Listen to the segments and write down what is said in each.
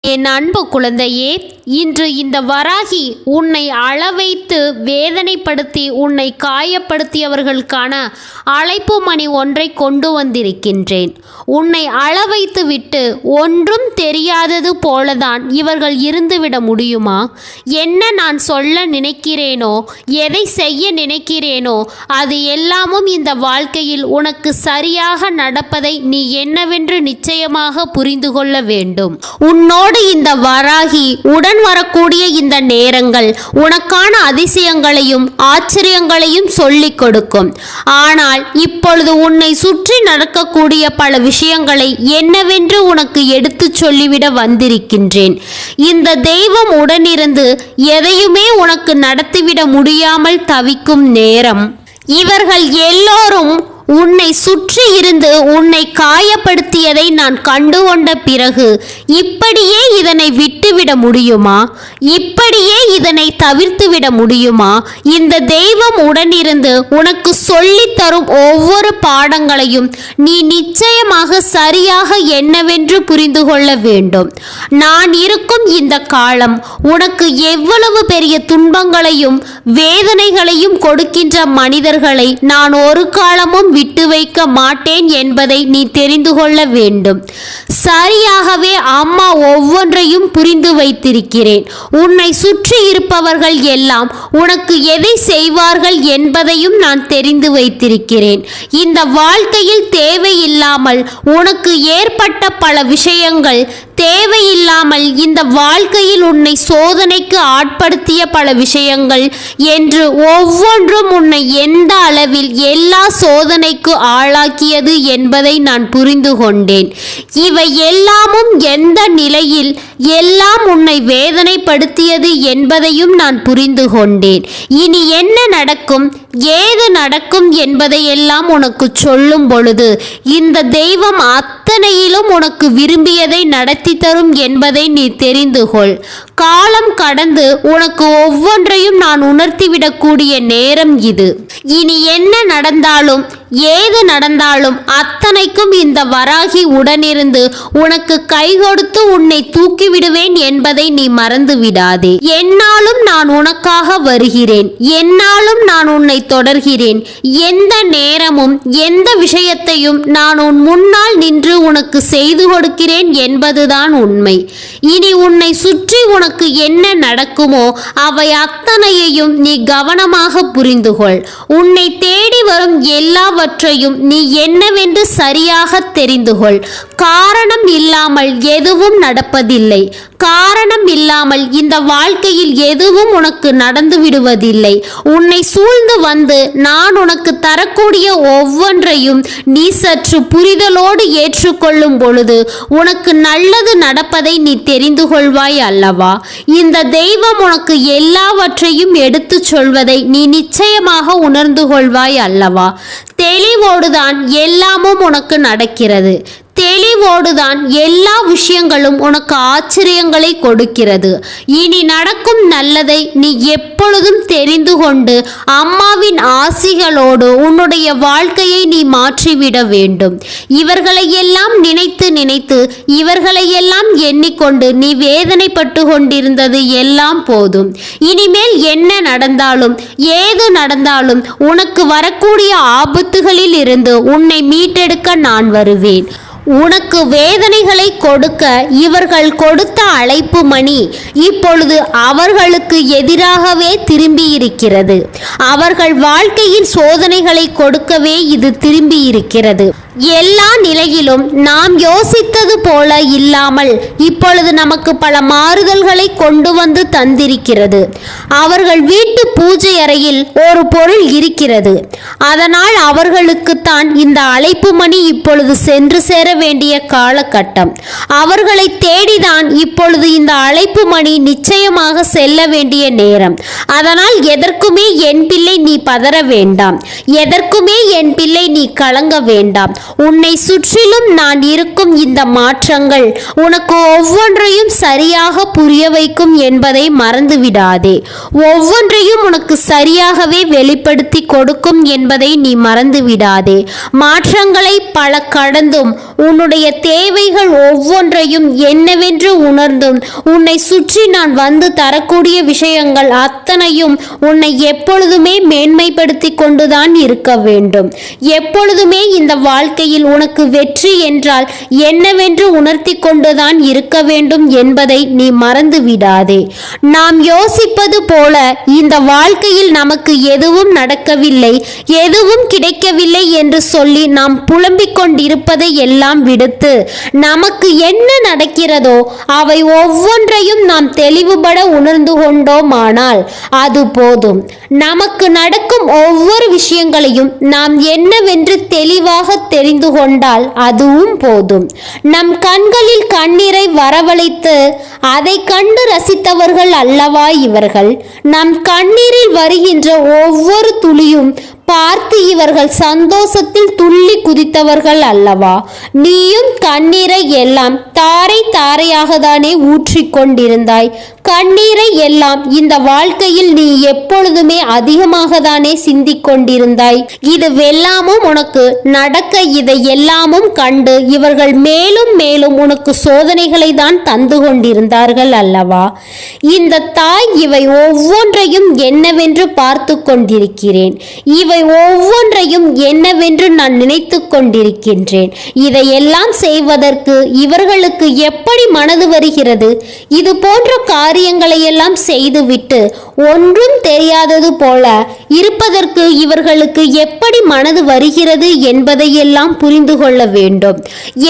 என் அன்பு குழந்தையே, இன்று இந்த வராகி உன்னை அளவைத்து வேதனைப்படுத்தி உன்னை காயப்படுத்தியவர்களுக்கான அழைப்பு மணி ஒன்றை கொண்டு வந்திருக்கின்றேன். உன்னை அளவைத்து விட்டு ஒன்றும் தெரியாதது போலதான் இவர்கள் இருந்துவிட முடியுமா? என்ன நான் சொல்ல நினைக்கிறேனோ, எதை செய்ய நினைக்கிறேனோ அது எல்லாமும் இந்த வாழ்க்கையில் உனக்கு சரியாக நடப்பதை நீ என்னவென்று நிச்சயமாக புரிந்து கொள்ள வேண்டும். உன்னோடு இந்த வராகி உடன் வரக்கூடிய இந்த நேரங்கள் உனக்கான அதிசயங்களையும் ஆச்சரியங்களையும் சொல்லிக் கொடுக்கும். ஆனால் இப்பொழுது உன்னை சுற்றி நடக்கக்கூடிய பல விஷயங்களை என்னவென்று உனக்கு எடுத்து சொல்லிவிட வந்திருக்கின்றேன். இந்த தெய்வம் உடனிருந்து எதையுமே உனக்கு நடத்திவிட முடியாமல் தவிக்கும் நேரம். இவர்கள் எல்லோரும் உன்னை சுற்றி இருந்து உன்னை காயப்படுத்தியதை நான் கண்டுகொண்ட பிறகு இப்படியே இதனை விட்டுவிட முடியுமா? இப்படியே இதனை தவிர்த்துவிட முடியுமா? இந்த தெய்வம் உடனிருந்து உனக்கு சொல்லித் தரும் ஒவ்வொரு பாடங்களையும் நீ நிச்சயமாக சரியாக என்னவென்று புரிந்து கொள்ள வேண்டும். நான் இருக்கும் இந்த காலம் உனக்கு எவ்வளவு பெரிய துன்பங்களையும் வேதனைகளையும் கொடுக்கின்ற மனிதர்களை நான் ஒரு காலமும் விட்டு வைக்க மாட்டேன் என்பதை நீ தெரிந்து கொள்ள வேண்டும். சரியாகவே அம்மா ஒவ்வொன்றையும் புரிந்து வைத்திருக்கிறேன். உன்னை சுற்றி இருப்பவர்கள் எல்லாம் உனக்கு எதை செய்வார்கள் என்பதையும் நான் தெரிந்து வைத்திருக்கிறேன். இந்த வாழ்க்கையில் தேவையில்லாமல் உனக்கு ஏற்பட்ட பல விஷயங்கள், தேவையில்லாமல் இந்த வாழ்க்கையில் உன்னை சோதனைக்கு ஆட்படுத்திய பல விஷயங்கள் என்று ஒவ்வொன்றும் உன்னை எந்த அளவில் எல்லா சோதனைக்கு ஆளாக்கியது என்பதை நான் புரிந்து கொண்டேன். இவை எல்லாமும் எந்த நிலையில் எல்லாம் உன்னை வேதனைப்படுத்தியது என்பதையும் நான் புரிந்து கொண்டேன். இனி என்ன நடக்கும், ஏது நடக்கும் என்பதையெல்லாம் உனக்கு சொல்லும் பொழுது இந்த தெய்வம் அத்தனையிலும் உனக்கு விரும்பியதை நடத்தி தரும் என்பதை நீ தெரிந்து கொள். காலம் கடந்து உனக்கு ஒவ்வொன்றையும் நான் உணர்த்திவிடக்கூடிய நேரம் இது. இனி என்ன நடந்தாலும் ஏது நடந்தாலும் அத்தனைக்கும் இந்த வராகி உடனிருந்து உனக்கு கை கொடுத்து உன்னை தூக்கிவிடுவேன் என்பதை நீ மறந்து விடாதே. என்னாலும் நான் உனக்காக வருகிறேன், என்னாலும் நான் உன்னை தொடர்கிறேன். எந்த நேரமும் எந்த விஷயத்தையும் நான் உன் முன்னால் நின்று உனக்கு செய்து கொடுக்கிறேன் என்பதுதான் உண்மை. இனி உன்னை சுற்றி உனக்கு என்ன நடக்குமோ அவை அத்தனையையும் நீ கவனமாக புரிந்து கொள். உன்னை தேடி வரும் எல்லாவற்றையும் நீ என்னவென்று சரியாக தெரிந்து கொள். காரணம் இல்லாமல் எதுவும் நடப்பதில்லை. காரணம் இல்லாமல் இந்த வாழ்க்கையில் எதுவும் உனக்கு நடந்து விடுவதில்லை. உன்னை சூழ்ந்து வந்து நான் உனக்கு தரக்கூடிய ஒவ்வொன்றையும் நீ சற்று புரிதலோடு ஏற்றுக்கொள்ளும் பொழுது உனக்கு நல்லது நடப்பதை நீ தெரிந்து கொள்வாய் அல்லவா? இந்த தெய்வம் உனக்கு எல்லாவற்றையும் எடுத்து சொல்வதை நீ நிச்சயமாக உணர்ந்து கொள்வாய் அல்லவா? தெளிவோடுதான் எல்லாமும் உனக்கு நடக்கிறது. தெளிவோடுதான் எல்லா விஷயங்களும் உனக்கு ஆச்சரியங்களை கொடுக்கிறது. இனி நடக்கும் நல்லதை நீ எப்பொழுதும் தெரிந்து கொண்டு அம்மாவின் ஆசிகளோடு உன்னுடைய வாழ்க்கையை நீ மாற்றிவிட வேண்டும். இவர்களையெல்லாம் நினைத்து நினைத்து இவர்களையெல்லாம் எண்ணிக்கொண்டு நீ வேதனைப்பட்டு கொண்டிருந்தது எல்லாம் போதும். இனிமேல் என்ன நடந்தாலும் ஏது நடந்தாலும் உனக்கு வரக்கூடிய ஆபத்துகளில் இருந்து உன்னை மீட்டெடுக்க நான் வருவேன். உனக்கு வேதனைகளை கொடுக்க இவர்கள் கொடுத்த அழைப்பு மணி இப்பொழுது அவர்களுக்கு எதிராகவே திரும்பி இருக்கிறது. அவர்கள் வாழ்க்கையில் சோதனைகளை கொடுக்கவே இது திரும்பி இருக்கிறது. எல்லா நிலையிலும் நாம் யோசித்தது போல இல்லாமல் இப்பொழுது நமக்கு பல மாறுதல்களை கொண்டு வந்து தந்திருக்கிறது. அவர்கள் வீட்டு பூஜை அறையில் ஒரு பொருள் இருக்கிறது. அதனால் அவர்களுக்குத்தான் இந்த அழைப்பு மணி இப்பொழுது சென்று சேர வேண்டிய காலகட்டம். அவர்களை தேடிதான் இப்பொழுது இந்த அழைப்பு மணி நிச்சயமாக செல்ல வேண்டிய நேரம். அதனால் எதற்குமே என் பிள்ளை நீ பதற வேண்டாம், எதற்குமே என் பிள்ளை நீ கலங்க வேண்டாம். உன்னை சுற்றிலும் நான் இருக்கும் இந்த மாற்றங்கள் உனக்கு ஒவ்வொன்றையும் சரியாக புரிய வைக்கும் என்பதை மறந்துவிடாதே. ஒவ்வொன்றையும் உனக்கு சரியாகவே வெளிப்படுத்தி கொடுக்கும் என்பதை நீ மறந்துவிடாதே. மாற்றங்களை பல கடந்தும் உன்னுடைய தேவைகள் ஒவ்வொன்றையும் என்னவென்று உணர்ந்தும் உன்னை சுற்றி நான் வந்து தரக்கூடிய விஷயங்கள் அத்தனையும் உன்னை எப்பொழுதுமே மேன்மைப்படுத்தி கொண்டுதான் இருக்க வேண்டும். எப்பொழுதுமே இந்த வாழ்க்கையில் உனக்கு வெற்றி என்றால் என்னவென்று உணர்த்தி கொண்டுதான் இருக்க வேண்டும் என்பதை நீ மறந்து விடாதே. நாம் யோசிப்பது போல இந்த வாழ்க்கையில் நமக்கு எதுவும் நடக்கவில்லை, எதுவும் கிடைக்கவில்லை என்று சொல்லி நாம் புலம்பிக் கொண்டிருப்பதை எல்லாம் விடுத்து நமக்கு என்ன நடக்கிறதோ அவை ஒவ்வொன்றையும் நாம் தெளிவுபட உணர்ந்து கொண்டோமானால் அது போதும். நமக்கு நடக்கும் ஒவ்வொரு விஷயங்களையும் நாம் என்னவென்று தெளிவாக தெரிந்து கொண்டால் அதுவும் போதும். நம் கண்களில் கண்ணீரை வரவழைத்து அதை கண்டு ரசித்தவர்கள் அல்லவா இவர்கள்? நம் கண்ணீரில் வருகின்ற ஒவ்வொரு துளியும் பார்த்து இவர்கள் சந்தோஷத்தில் துள்ளி குதித்தவர்கள் அல்லவா? நீயும் கண்ணீரை எல்லாம் தாரை தாரையாக தானே ஊற்றிக் கொண்டிருந்தாய். கண்ணீரை எல்லாம் இந்த வாழ்க்கையில் நீ எப்பொழுதுமே அதிகமாக தானே சிந்திக் கொண்டிருந்தாய். இது வெல்லாமும் உனக்கு நடக்க இதை எல்லாமும் கண்டு இவர்கள் மேலும் மேலும் உனக்கு சோதனைகளை தான் தந்து கொண்டிருந்தார்கள் அல்லவா? இந்த தாய் இவை ஒவ்வொன்றையும் என்னவென்று பார்த்து கொண்டிருக்கிறேன், இவை ஒவ்வொன்றையும் என்னவென்று நான் நினைத்து கொண்டிருக்கின்றேன். இதையெல்லாம் செய்வதற்கு இவர்களுக்கு எப்படி மனது வருகிறது? இது போன்ற காரியங்களை எல்லாம் செய்துவிட்டு ஒன்றும் தெரியாதது போல இருப்பதற்கு இவர்களுக்கு எப்படி மனது வருகிறது என்பதையெல்லாம் புரிந்து கொள்ள வேண்டும்.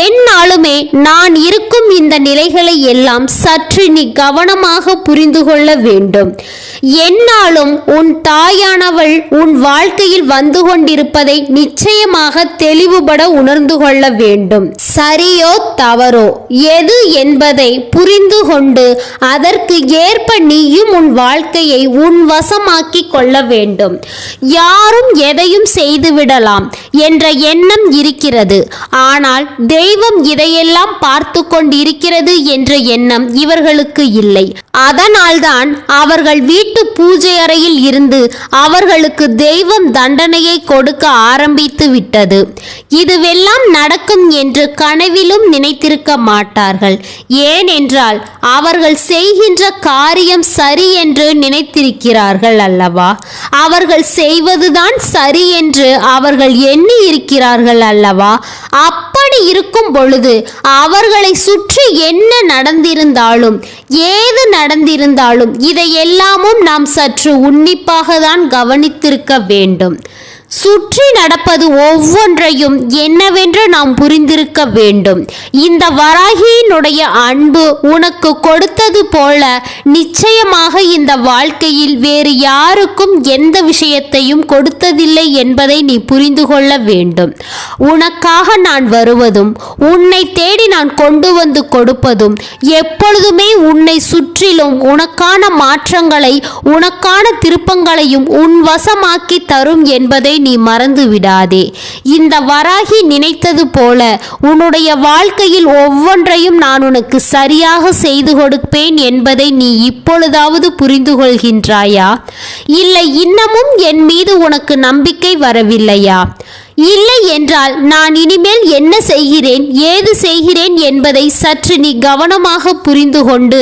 என்னாலுமே நான் இருக்கும் இந்த நிலைகளை எல்லாம் சற்று நீ கவனமாக புரிந்து கொள்ள வேண்டும். என்னாலும் உன் தாயானவள் உன் வாழ்க்கையில் வந்து கொண்டிருப்பதை நிச்சயமாக தெளிவுபட உணர்ந்து கொள்ள வேண்டும். சரியோ தவறோ எது என்பதை புரிந்து கொண்டு அதற்கு ஏற்ப நீயும் உன் வாழ்க்கையை உன் வசமாக்கி கொள்ள வேண்டும். யாரும் எதையும் செய்துவிடலாம் என்ற எண்ணம் இருக்கிறது, ஆனால் தெய்வம் இதையெல்லாம் பார்த்து கொண்டிருக்கிறது என்ற எண்ணம் இவர்களுக்கு இல்லை. அதனால்தான் அவர்கள் வீட்டு பூஜை அறையில் இருந்து அவர்களுக்கு தெய்வம் தண்டனையை கொடுக்க ஆரம்பித்து விட்டது. இதுவெல்லாம் நடக்கும் என்று கனவிலும் நினைத்திருக்க மாட்டார்கள். ஏனென்றால் அவர்கள் செய்கின்ற காரியம் சரி என்று நினைத்திருக்கிறார்கள் அல்லவா? அவர்கள் செய்வதுதான் சரி என்று அவர்கள் எண்ணி இருக்கிறார்கள் அல்லவா? அப்படி இருக்கும் பொழுது அவர்களை சுற்றி என்ன நடந்திருந்தாலும் ஏது நடந்திருந்தாலும் இதையெல்லாமும் நாம் சற்று உன்னிப்பாக தான் கவனித்திருக்க வேண்டும். சுற்றி நடப்பது ஒவ்வொன்றையும் என்னவென்று நாம் புரிந்திருக்க வேண்டும். இந்த வராகியினுடைய அன்பு உனக்கு கொடுத்தது போல நிச்சயமாக இந்த வாழ்க்கையில் வேறு யாருக்கும் எந்த விஷயத்தையும் கொடுத்ததில்லை என்பதை நீ புரிந்து கொள்ள வேண்டும். உனக்காக நான் வருவதும் உன்னை தேடி நான் கொண்டு வந்து கொடுப்பதும் எப்பொழுதுமே உன்னை சுற்றிலும் உனக்கான மாற்றங்களை உனக்கான திருப்பங்களையும் உன் வசமாக்கி தரும் என்பதை நீ மறந்து விடாதே. இந்த வராகி நினைத்தது போல உன்னுடைய வாழ்க்கையில் ஒவ்வொன்றையும் நான் உனக்கு சரியாக செய்து கொடுப்பேன் என்பதை நீ இப்பொழுதாவது புரிந்து கொள்கின்றாயா? இல்லை இன்னமும் என் மீது உனக்கு நம்பிக்கை வரவில்லையா? இல்லை என்றால் நான் இனிமேல் என்ன செய்கிறேன் ஏது செய்கிறேன் என்பதை சற்று நீ கவனமாக புரிந்து கொண்டு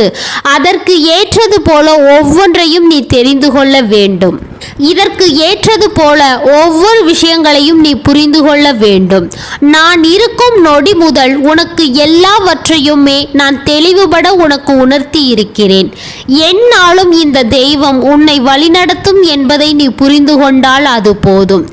அதற்கு ஏற்றது போல ஒவ்வொன்றையும் நீ தெரிந்து கொள்ள வேண்டும். இதற்கு ஏற்றது போல ஒவ்வொரு விஷயங்களையும் நீ புரிந்து கொள்ள வேண்டும். நான் இருக்கும் நொடி முதல் உனக்கு எல்லாவற்றையுமே நான் தெளிவுபட உனக்கு உணர்த்தி இருக்கிறேன். என்னாலும் இந்த தெய்வம் உன்னை வழிநடத்தும் என்பதை நீ புரிந்து கொண்டால் அது போதும்.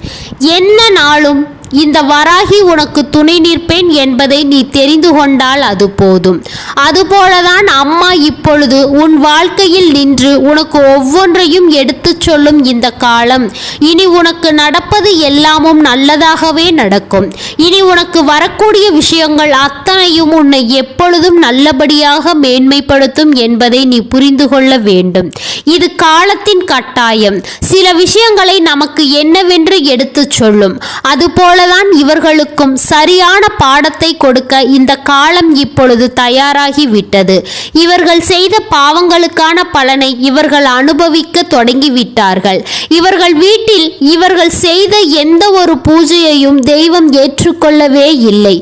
என்ன நாளும் இந்த வராகி உனக்கு துணை நிற்பேன் என்பதை நீ தெரிந்து கொண்டால் அது போதும். அதுபோலதான் அம்மா இப்பொழுது உன் வாழ்க்கையில் நின்று உனக்கு ஒவ்வொன்றையும் எடுத்து சொல்லும் இந்த காலம் இனி உனக்கு நடப்பது எல்லாமும் நல்லதாகவே நடக்கும். இனி உனக்கு வரக்கூடிய விஷயங்கள் அத்தனையும் உன்னை எப்பொழுதும் நல்லபடியாக மேன்மைப்படுத்தும் என்பதை நீ புரிந்து கொள்ள வேண்டும். இது காலத்தின் கட்டாயம். சில விஷயங்களை நமக்கு என்னவென்று எடுத்து சொல்லும். அதுபோல போலதான் இவர்களுக்கும் சரியான பாடத்தை கொடுக்க இந்த காலம் இப்பொழுது தயாராகிவிட்டது. இவர்கள் செய்த பாவங்களுக்கான பலனை இவர்கள் அனுபவிக்க தொடங்கிவிட்டார்கள். இவர்கள் வீட்டில் இவர்கள் செய்த எந்த ஒரு பூஜையையும் தெய்வம் ஏற்றுக்கொள்ளவே இல்லை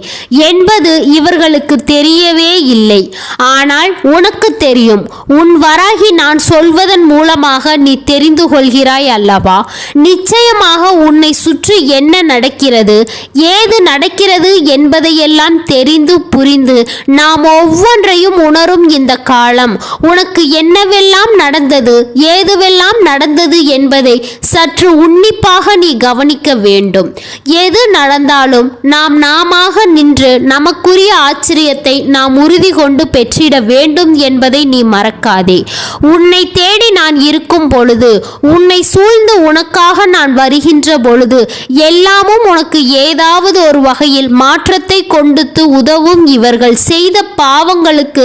என்பது இவர்களுக்கு தெரியவே இல்லை. ஆனால் உனக்கு தெரியும். உன் வராகி நான் சொல்வதன் மூலமாக நீ தெரிந்து கொள்கிறாய் அல்லவா? நிச்சயமாக உன்னை சுற்றி என்ன நடக்கிறது, ஏது நடக்கிறது என்பதையெல்லாம் தெரிந்து புரிந்து நாம் ஒவ்வொன்றையும் உணரும் இந்த காலம் உனக்கு என்னவெல்லாம் நடந்தது, ஏதுவெல்லாம் நடந்தது என்பதை சற்று உன்னிப்பாக நீ கவனிக்க வேண்டும். எது நடந்தாலும் நாமாக நின்று நமக்குரிய ஆச்சரியத்தை நாம் உறுதி கொண்டு பெற்றிட வேண்டும் என்பதை நீ மறக்காதே. உன்னை தேடி நான் இருக்கும் பொழுது, உன்னை சூழ்ந்து உனக்காக நான் வருகின்ற பொழுது எல்லாமும் உனக்கு ஏதாவது ஒரு வகையில் மாற்றத்தை கொண்டுத்து உதவும். இவர்கள் செய்த பாவங்களுக்கு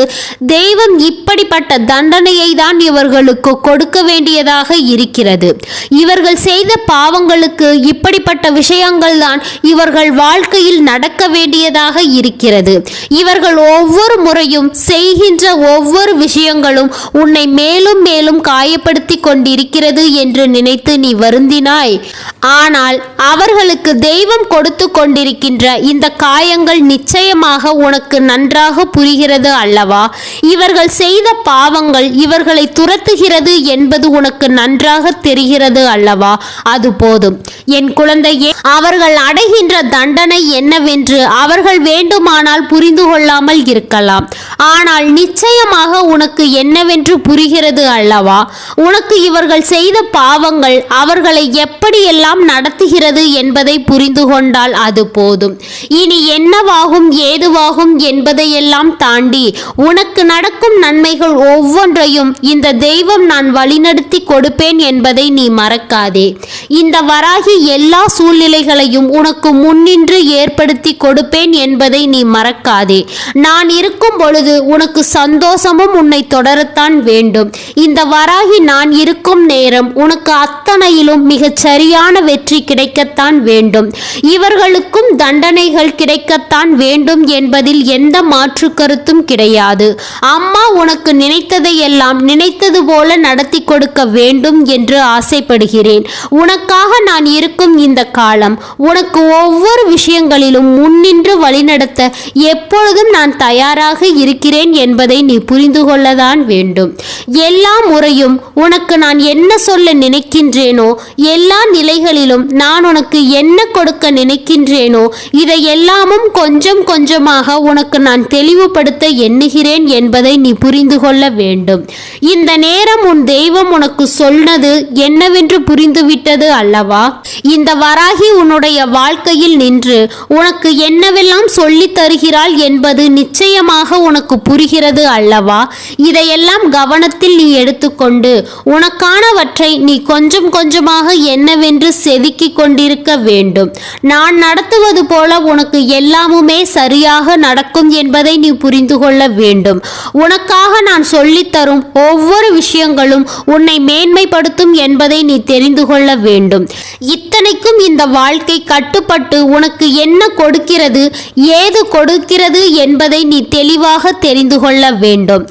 தெய்வம் இப்படிப்பட்ட தண்டனையை தான் இவர்களுக்கு கொடுக்க வேண்டியதாக இருக்கிறது. இவர்கள் செய்த பாவங்களுக்கு இப்படிப்பட்ட விஷயங்கள் தான் இவர்கள் வாழ்க்கையில் நடக்க வேண்டியதாக இருக்கிறது. இவர்கள் ஒவ்வொரு முறையும் செய்கின்ற ஒவ்வொரு விஷயங்களும் உன்னை மேலும் மேலும் காயப்படுத்தி கொண்டிருக்கிறது என்று நினைத்து நீ வருந்தினாய். ஆனால் அவர்களுக்கு தெய்வம் கொடுத்து கொண்டிருக்கின்ற இந்த காயங்கள் நிச்சயமாக உனக்கு நன்றாக புரிகிறது அல்லவா? இவர்கள் செய்த பாவங்கள் இவர்களை துரத்துகிறது என்பது உனக்கு நன்றாக தெரிகிறது அல்லவா? அது போதும் என் குழந்தையே. அவர்கள் அடைகின்ற தண்டனை என்னவென்று அவர்கள் வேண்டுமானால் புரிந்து கொள்ளாமல் இருக்கலாம். ஆனால் நிச்சயமாக உனக்கு என்னவென்று புரிகிறது அல்லவா? உனக்கு இவர்கள் செய்த பாவங்கள் அவர்களை எப்படியெல்லாம் நடத்துகிறது என்பதை புரிந்து கொண்டால் அது போதும். இனி என்னவாகும் ஏதுவாகும் என்பதையெல்லாம் தாண்டி உனக்கு நடக்கும் நன்மைகள் ஒவ்வொன்றையும் இந்த தெய்வம் நான் வழிநடத்தி கொடுப்பேன் என்பதை நீ மறக்காதே. இந்த வராகி எல்லா சூழ்நிலைகளையும் உனக்கு முன்னின்று ஏற்படுத்தி கொடுப்பேன் என்பதை நீ மறக்காதே. நான் இருக்கும் பொழுது உனக்கு சந்தோஷமும் உன்னை தொடரத்தான் வேண்டும். இந்த வராகி நான் இருக்கும் நேரம் உனக்கு அத்தனையிலும் மிகச் சரியான வெற்றி கிடைக்கத்தான் வேண்டும். இவர்களுக்கும் தண்டனைகள் கிடைக்கத்தான் வேண்டும் என்பதில் எந்த மாற்று கருத்தும் கிடையாது. அம்மா உனக்கு நினைத்ததை எல்லாம் நினைத்தது போல நடத்தி கொடுக்க வேண்டும் என்று ஆசைப்படுகிறேன். உனக்காக நான் இருக்கும் இந்த காலம் உனக்கு ஒவ்வொரு விஷயங்களிலும் முன்னின்று வழிநடத்த எப்பொழுதும் நான் தயாராக இருக்கிறேன் என்பதை நீ புரிந்து கொள்ளதான் வேண்டும். எல்லா முறையும் உனக்கு நான் என்ன சொல்ல நினைக்கின்றேனோ, எல்லா நிலைகளிலும் நான் உனக்கு என்ன கொடுக்க நினைக்கின்றேனோ இதை எல்லாமும் கொஞ்சம் கொஞ்சமாக உனக்கு நான் தெளிவுபடுத்த எண்ணுகிறேன் என்பதை நீ புரிந்து கொள்ள வேண்டும். இந்த நேரம் உன் தெய்வம் உனக்கு சொன்னது என்னவென்று புரிந்துவிட்டது அல்லவா? இந்த வராகி உன்னுடைய வாழ்க்கையில் நின்று உனக்கு என்னவெல்லாம் சொல்லித் தருகிறாள் என்பது நிச்சயமாக உனக்கு புரிகிறது அல்லவா? இதையெல்லாம் கவனத்தில் நீ எடுத்துக்கொண்டு உனக்கானவற்றை நீ கொஞ்சம் கொஞ்சமாக என்னவென்று செதுக்கிக் கொண்டிருக்க வேண்டும். நான் நடத்துவது போல உனக்கு எல்லாமுமே சரியாக நடக்கும் என்பதை நீ புரிந்து கொள்ள வேண்டும். உனக்காக நான் சொல்லித்தரும் ஒவ்வொரு விஷயங்களும் உன்னை மேன்மைப்படுத்தும் என்பதை நீ தெரிந்து கொள்ள வேண்டும். இத்தனைக்கும் இந்த வாழ்க்கை கட்டுப்பட்டு உனக்கு என்ன கொடுக்கிறது, ஏது கொடுக்கிறது என்பதை நீ தெளிவாக தெரிந்து கொள்ள வேண்டும்.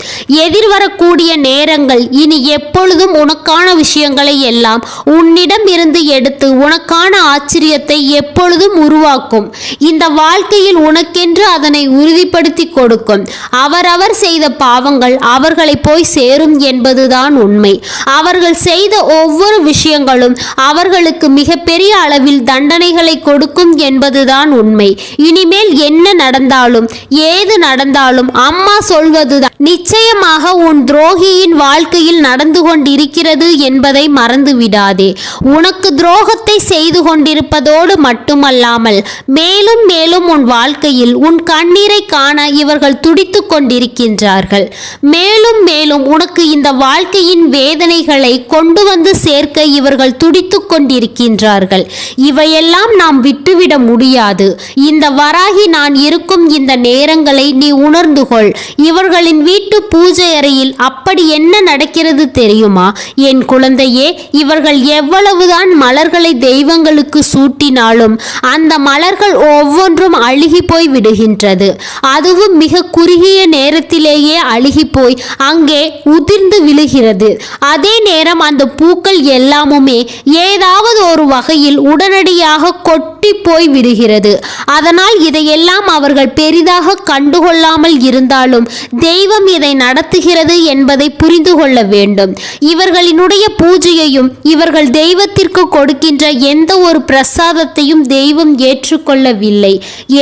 எதிர்வரக்கூடிய நேரங்கள் இனி எப்பொழுதும் உனக்கான விஷயங்களை எல்லாம் உன்னிடம் இருந்து எடுத்து உனக்கான ஆச்சரியத்தை எப்பொழுதும் உருவாக்கும். இந்த வாழ்க்கையில் உனக்கென்று அதனை உறுதிப்படுத்தி கொடுக்கும். அவரவர் செய்த பாவங்கள் அவர்களை போய் சேரும் என்பதுதான் உண்மை. அவர்கள் செய்த ஒவ்வொரு விஷயங்களும் அவர்களுக்கு மிகப்பெரிய அளவில் தண்டனைகளை கொடுக்கும் என்பதுதான் உண்மை. இனிமேல் என்ன நடந்தாலும் ஏது நடந்தாலும் அம்மா சொல்வதுதான் நிச்சயமாக உன் துரோகியின் வாழ்க்கையில் நடந்து கொண்டிருக்கிறது என்பதை மறந்து விடாதே. உனக்கு துரோகத்தை செய்து கொண்டிருப்பதோடு மட்டுமல்லாமல் மேலும் மேலும் உன் வாழ்க்கையில் உன் கண்ணீரை காண இவர்கள் துடித்து கொண்டிருக்கின்றார்கள். மேலும் மேலும் உனக்கு இந்த வாழ்க்கையின் வேதனைகளை கொண்டு வந்து சேர்க்க இவர்கள் துடித்து நினைத்து கொண்டிருக்கின்றார்கள். இவையெல்லாம் நாம் விட்டுவிட முடியாது. இந்த வராகி நான் இருக்கும் இந்த நேரங்களை நீ உணர்ந்து கொள். இவர்களின் வீட்டு பூஜை அறையில் அப்படி என்ன நடக்கிறது தெரியுமா என் குழந்தையே? இவர்கள் எவ்வளவுதான் மலர்களை தெய்வங்களுக்கு சூட்டினாலும் அந்த மலர்கள் ஒவ்வொன்றும் அழுகி போய் விடுகின்றது. அதுவும் மிக குறுகிய நேரத்திலேயே அழுகி போய் அங்கே உதிர்ந்து விழுகிறது. அதே நேரம் அந்த பூக்கள் எல்லாமுமே ஏதாவது ஒரு வகையில் உடனடியாக கொட்டி போய் விடுகிறது. அதனால் இதையெல்லாம் அவர்கள் பெரிதாக கண்டுகொள்ளாமல் இருந்தாலும் தெய்வம் இதை நடத்துகிறது என்பதை புரிந்து கொள்ள வேண்டும். இவர்களினுடைய பூஜையையும் இவர்கள் தெய்வத்திற்கு கொடுக்கின்ற எந்த ஒரு பிரசாதத்தையும் தெய்வம் ஏற்றுக்கொள்ளவில்லை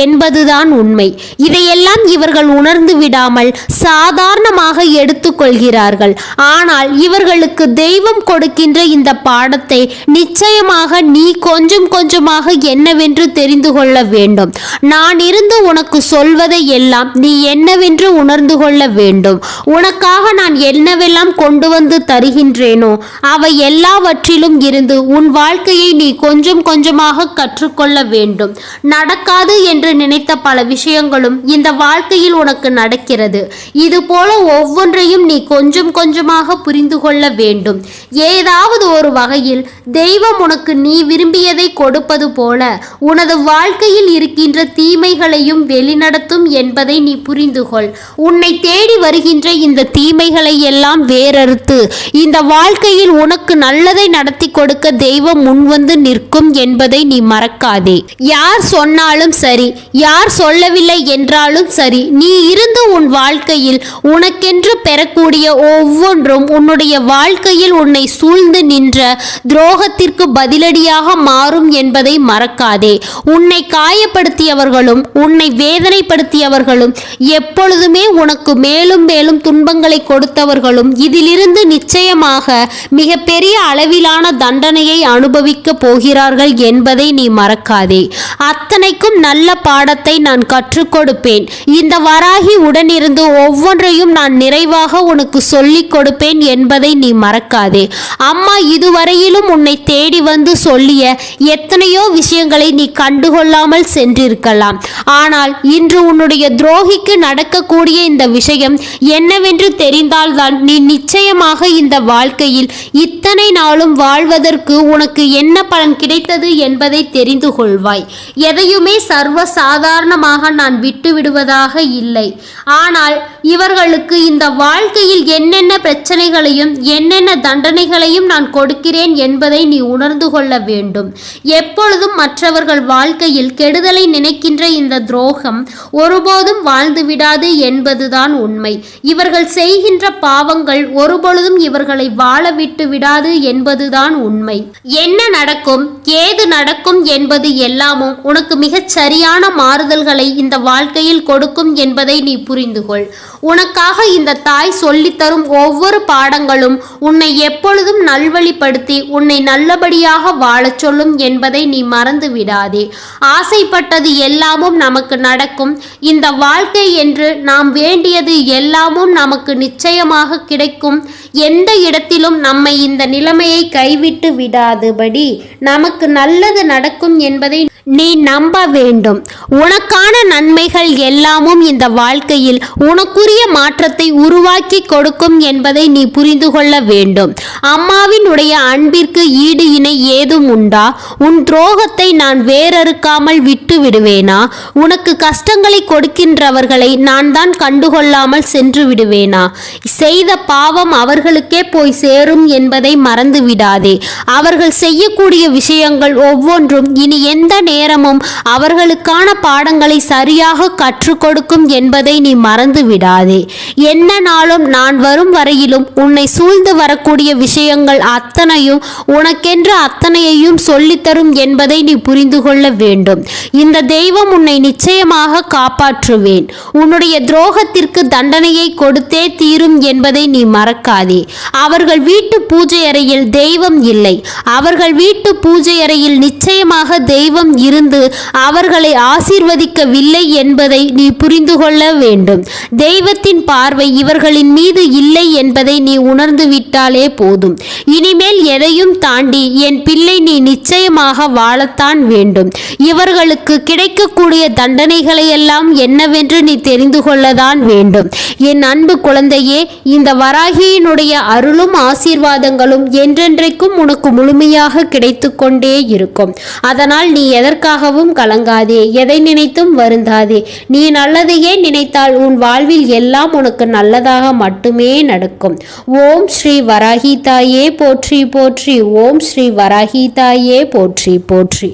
என்பதுதான் உண்மை. இதையெல்லாம் இவர்கள் உணர்ந்து விடாமல் சாதாரணமாக எடுத்துக்கொள்கிறார்கள். ஆனால் இவர்களுக்கு தெய்வம் கொடுக்கின்ற இந்த பாடத்தை நிச்சயமாக நீ கொஞ்சம் கொஞ்சமாக என்னவென்று தெரிந்து கொள்ள வேண்டும். நான் இருந்து உனக்கு சொல்வதை எல்லாம் நீ என்னவென்று உணர்ந்து கொள்ள வேண்டும். உனக்காக நான் என்னவெல்லாம் கொண்டு வந்து தருகின்றேனோ அவை எல்லாவற்றிலும் இருந்து உன் வாழ்க்கையை நீ கொஞ்சம் கொஞ்சமாக கற்றுக்கொள்ள வேண்டும். நடக்காது என்று நினைத்த பல விஷயங்களும் இந்த வாழ்க்கையில் உனக்கு நடக்கிறது. இது போல ஒவ்வொன்றையும் நீ கொஞ்சம் கொஞ்சமாக புரிந்து கொள்ள வேண்டும். ஏதாவது ஒரு வகையில் தெய்வம் உனக்கு நீ விரும்பியதை கொடுப்பது போல உனது வாழ்க்கையில் இருக்கின்ற தீமைகளையும் வெளிநடத்தும் என்பதை நீ புரிந்து கொள். உன்னை தேடி வருகின்ற இந்த தீமைகளை எல்லாம் வேறறுத்து இந்த வாழ்க்கையில் உனக்கு நல்லதை நடத்தி கொடுக்க தெய்வம் முன்வந்து நிற்கும் என்பதை நீ மறக்காதே. யார் சொன்னாலும் சரி, யார் சொல்லவில்லை என்றாலும் சரி, நீ இருந்து உன் வாழ்க்கையில் உனக்கென்று பெறக்கூடிய ஒவ்வொன்றும் உன்னுடைய வாழ்க்கையில் உன்னை சூழ்ந்து நின்ற துரோகத்திற்கு பதிலடியாக மாறும் என்பதை மறக்காதே. உன்னை காயப்படுத்தியவர்களும் உன்னை வேதனைப்படுத்தியவர்களும் எப்பொழுதுமே உனக்கு மேலும் மேலும் துன்பங்களை கொடுத்தவர்களும் இதிலிருந்து நிச்சயமாக மிக பெரிய அளவிலான தண்டனையை அனுபவிக்க போகிறார்கள் என்பதை நீ மறக்காதே. அத்தனைக்கும் நல்ல பாடத்தை நான் கற்றுக் கொடுப்பேன். இந்த வராகி உடனிருந்து ஒவ்வொன்றையும் நான் நிறைவாக உனக்கு சொல்லிக் கொடுப்பேன் என்பதை நீ மறக்காதே. அம்மா இதுவரையிலும் உன்னை தேடி வந்து சொல்லிய எத்தனையோ விஷயங்களை நீ கண்டுகொள்ளாமல் சென்றிருக்கலாம். ஆனால் இன்று உன்னுடைய துரோகிக்கு நடக்கக்கூடிய இந்த விஷயம் என்னவென்று தெரிந்தால்தான் நீ நிச்சயமாக இந்த வாழ்க்கையில் இத்தனை நாளும் வாழ்வதற்கு உனக்கு என்ன பலன் கிடைத்தது என்பதை தெரிந்து கொள்வாய். எதையுமே சர்வ சாதாரணமாக நான் விட்டு விடுவதாக இல்லை. ஆனால் இவர்களுக்கு இந்த வாழ்க்கையில் என்னென்ன பிரச்சனைகளையும் என்னென்ன தண்டனைகளையும் நான் கொடுக்கிறேன் என்பதை நீ உணர்ந்து கொள்ள வேண்டும். எப்பொழுதும் மற்றவர்கள் வாழ்க்கையில் கெடுதலை நினைக்கின்ற இந்த துரோகம் ஒருபோதும் வாழ்ந்துவிடாது என்பதுதான் உண்மை. இவர்கள் செய்கின்ற பாவங்கள் ஒருபொழுதும் இவர்களை வாழ விட்டு விடாது என்பதுதான் உண்மை. என்ன நடக்கும், ஏது நடக்கும் என்பது எல்லாமும் உனக்கு மிகச் சரியான மாறுதல்களை இந்த வாழ்க்கையில் கொடுக்கும் என்பதை நீ புரிந்து கொள். உனக்காக இந்த தாய் சொல்லித்தரும் ஒவ்வொரு பாடங்களும் உன்னை எப்பொழுதும் நல்வழிப்படுத்தி உன்னை நல்லபடியாக வாழச் சொல்லும் என்பதை நீ மறந்து விடாதே. ஆசைப்பட்டது எல்லாமும் நமக்கு நடக்கும். இந்த வாழ்க்கை என்று நாம் வேண்டியது எல்லாமும் நமக்கு நிச்சயமாக கிடைக்கும். எந்த இடத்திலும் நம்மை இந்த நிலைமையை கைவிட்டு விடாதபடி நமக்கு நல்லது நடக்கும் என்பதை நீ நம்ப வேண்டும். உனக்கான நன்மைகள் எல்லாமும் இந்த வாழ்க்கையில் உனக்குரிய மாற்றத்தை உருவாக்கி கொடுக்கும் என்பதை நீ புரிந்து கொள்ள வேண்டும். அம்மாவினுடைய அன்பிற்கு ஈடு இணை ஏதும் உண்டா? உன் துரோகத்தை நான் வேறறுக்காமல் விட்டு விடுவேனா? உனக்கு கஷ்டங்களை கொடுக்கின்றவர்களை நான் தான் கண்டுகொள்ளாமல் சென்று விடுவேனா? செய்த பாவம் அவர்களுக்கே போய் சேரும் என்பதை மறந்து விடாதே. அவர்கள் செய்யக்கூடிய விஷயங்கள் ஒவ்வொன்றும் இனி எந்த நேரமும் அவர்களுக்கான பாடங்களை சரியாக கற்றுக் கொடுக்கும் என்பதை நீ மறந்து விடாதே. என்ன நாளும் நான் வரும் வரையிலும் உன்னை சூழ்ந்து வரக்கூடிய விஷயங்கள் அத்தனையும் உனக்கென்று அத்தனையையும் சொல்லித்தரும் என்பதை நீ புரிந்து கொள்ள வேண்டும். இந்த தெய்வம் உன்னை நிச்சயமாக காப்பாற்றுவேன். உன்னுடைய துரோகத்திற்கு தண்டனையை கொடுத்தே தீரும் என்பதை நீ மறக்காதே. அவர்கள் வீட்டு பூஜை அறையில் தெய்வம் இல்லை. இல்லை. அவர்கள் வீட்டு பூஜை அறையில் நிச்சயமாக தெய்வம் இருந்து அவர்களை ஆசீர்வதிக்கவில்லை என்பதை நீ புரிந்து கொள்ள வேண்டும். தெய்வத்தின் பார்வை இவர்களின் மீது இல்லை என்பதை நீ உணர்ந்து விட்டாலே போதும். இனிமேல் எதையும் தாண்டி என் பிள்ளை நீ நிச்சயமாக வாழத்தான் வேண்டும். இவர்களுக்கு கிடைக்கக்கூடிய தண்டனைகளை எல்லாம் என்னவென்று நீ தெரிந்து கொள்ளத்தான் வேண்டும். என் அன்பு குழந்தையே, இந்த வராகியினுடைய அருளும் ஆசீர்வாதங்களும் என்றென்றைக்கும் உனக்கு முழுமையாக கிடைத்து கொண்டே இருக்கும். அதனால் நீ எதற்காகவும் கலங்காதே, எதை நினைத்தும் வருந்தாதே. நீ நல்லதையே நினைத்தால் உன் வாழ்வில் எல்லாம் உனக்கு நல்லதாக மட்டுமே நடக்கும். ஓம் ஸ்ரீ வராகி தாயே போற்றி போற்றி. ஓம் ஸ்ரீ வராகி தாயே போற்றி போற்றி.